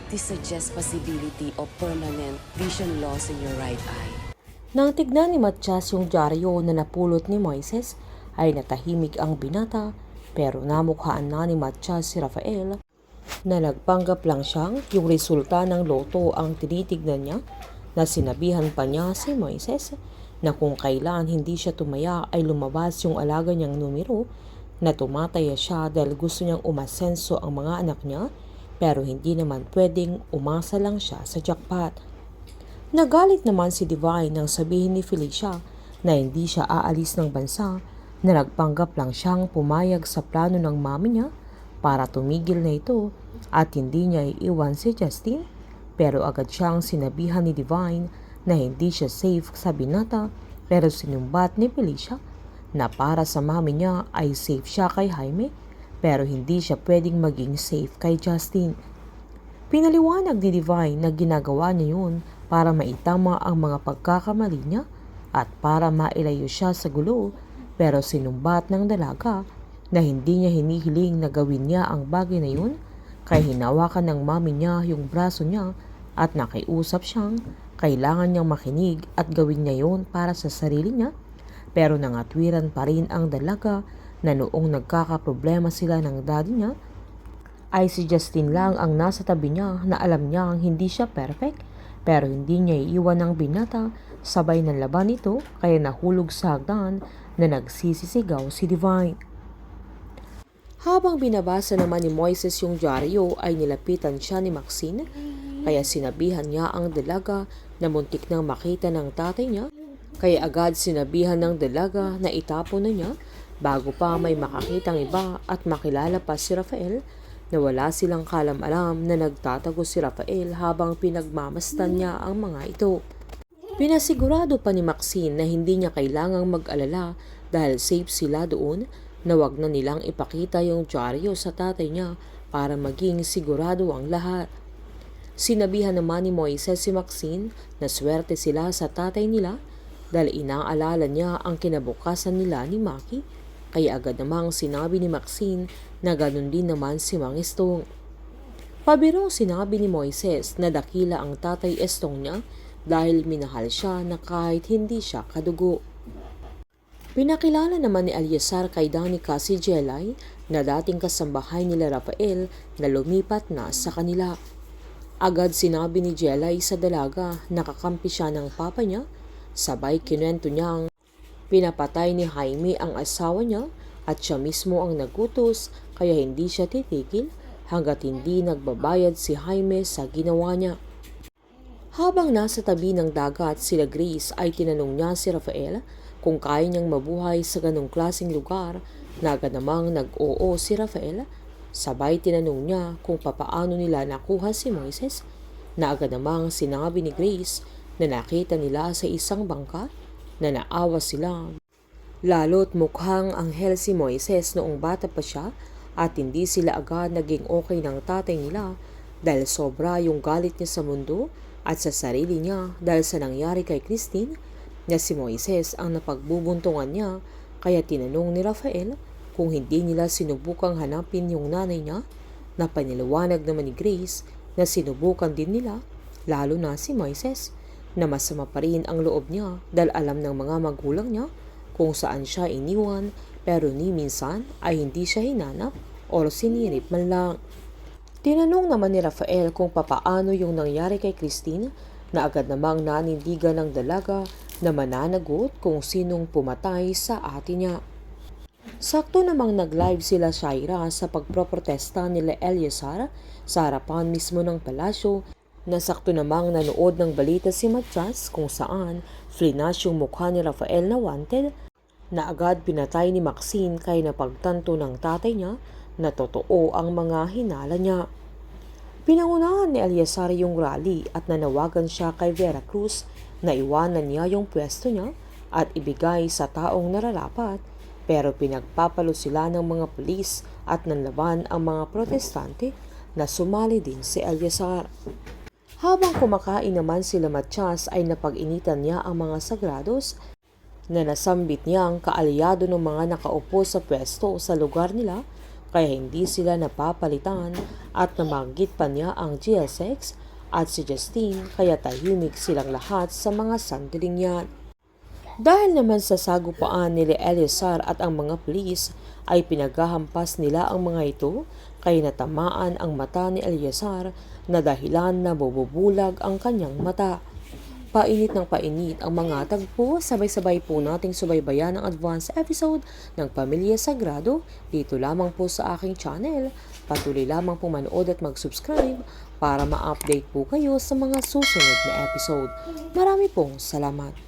This suggests possibility of permanent vision loss in your right eye. Nang tignan ni Mathias yung dyaryo na napulot ni Moises, ay natahimik ang binata, pero namukhaan na ni Mathias si Rafael na nagpanggap lang siyang yung resulta ng loto ang tinitignan niya, na sinabihan pa niya si Moises na kung kailan hindi siya tumaya ay lumabas yung alaga niyang numero, na tumataya siya dahil gusto niyang umasenso ang mga anak niya, pero hindi naman pwedeng umasa lang siya sa jackpot. Nagalit naman si Divine nang sabihin ni Felicia na hindi siya aalis ng bansa, na nagpanggap lang siyang pumayag sa plano ng mami niya para tumigil na ito at hindi niya iiwan si Justin, pero agad siyang sinabihan ni Divine na hindi siya safe sa binata, pero sinumbat ni Felicia na para sa mami niya ay safe siya kay Jaime, pero hindi siya pwedeng maging safe kay Justin. Pinaliwanag ni Divine na ginagawa niya yun para maitama ang mga pagkakamali niya at para mailayo siya sa gulo, pero sinumbat ng dalaga na hindi niya hinihiling na gawin niya ang bagay na yun, kaya hinawakan ng mami niya yung braso niya at nakiusap siyang kailangan niyang makinig at gawin niya yun para sa sarili niya, pero nangatwiran pa rin ang dalaga na noong nagkakaproblema sila ng daddy niya, ay si Justin lang ang nasa tabi niya na alam niyang hindi siya perfect, pero hindi niya iiwan ang binata, sabay ng laban ito kaya nahulog sa hagdan na nagsisisigaw si Divine. Habang binabasa naman ni Moises yung dyaryo ay nilapitan siya ni Maxine, kaya sinabihan niya ang dalaga na muntik nang makita ng tatay niya, kaya agad sinabihan ng dalaga na itapon na niya bago pa may makakitang iba at makilala pa si Rafael, na wala silang kalam-alam na nagtatago si Rafael habang pinagmamastan niya ang mga ito. Pinasigurado pa ni Maxine na hindi niya kailangang mag-alala dahil safe sila doon, na wag na nilang ipakita yung dyaryo sa tatay niya para maging sigurado ang lahat. Sinabihan naman ni Moises si Maxine na swerte sila sa tatay nila dahil inaalala niya ang kinabukasan nila ni Maki, kaya agad namang sinabi ni Maxine na ganun din naman si Mang Estong. Pabirong sinabi ni Moises na dakila ang tatay Estong niya dahil minahal siya na kahit hindi siya kadugo. Pinakilala naman ni Eleazar kay Danica si Jelay na dating kasambahay nila Rafael na lumipat na sa kanila. Agad sinabi ni Jelay sa dalaga na kakampi siya ng papa niya, sabay kinuwento niyang pinapatay ni Jaime ang asawa niya at siya mismo ang nagutos, kaya hindi siya titigil hanggat hindi nagbabayad si Jaime sa ginawa niya. Habang nasa tabi ng dagat sila Grace ay tinanong niya si Rafael kung kaya niyang mabuhay sa ganong klaseng lugar, na agad namang nag-oo si Rafael. Sabay tinanong niya kung papaano nila nakuha si Moises, na agad namang sinabi ni Grace na nakita nila sa isang bangka, na naawa sila. Lalo't mukhang anghel si Moises noong bata pa siya at hindi sila agad naging okay ng tatay nila dahil sobra yung galit niya sa mundo at sa sarili niya dahil sa nangyari kay Christine, na si Moises ang napagbubuntungan niya, kaya tinanong ni Rafael kung hindi nila sinubukang hanapin yung nanay niya, na paniliwanag naman ni Grace na sinubukan din nila, lalo na si Moises, na masama pa rin ang loob niya dahil alam ng mga magulang niya kung saan siya iniwan, pero ni minsan ay hindi siya hinanap o sinirip man lang. Tinanong naman ni Rafael kung papaano yung nangyari kay Christine, na agad namang nanindigan ng dalaga na mananagot kung sinong pumatay sa ate niya. Sakto namang nag-live sila Shaira sa pagproprotesta nila Eleazar sa harapan mismo ng palasyo, na sakto namang nanood ng balita si Mathias kung saan flinas yung mukha ni Rafael na wanted, na agad pinatay ni Maxine kaya napagtanto ng tatay niya na totoo ang mga hinala niya. Pinangunahan ni Eleazar yung rally at nanawagan siya kay Vera Cruz na iwanan niya yung pwesto niya at ibigay sa taong nararapat, pero pinagpapalo sila ng mga pulis at nanlaban ang mga protestante, na sumali din si Eleazar. Habang kumakain naman sila Mathias ay napag-initan niya ang mga sagrados, na nasambit niyang kaalyado ng mga nakaupo sa pwesto sa lugar nila kaya hindi sila napapalitan at namanggit pa niya ang GSX at si Justine kaya tahimik silang lahat sa mga sandaling yan. Dahil naman sa sagupaan ni Eleazar at ang mga pulis ay pinaghahampas nila ang mga ito kaya natamaan ang mata ni Eleazar na dahilan na bububulag ang kanyang mata. Painit ng painit ang mga tagpo, sabay-sabay po nating subaybayan ang advance episode ng Pamilya Sagrado dito lamang po sa aking channel. Patuloy lamang po manood at mag-subscribe para ma-update po kayo sa mga susunod na episode. Marami pong salamat.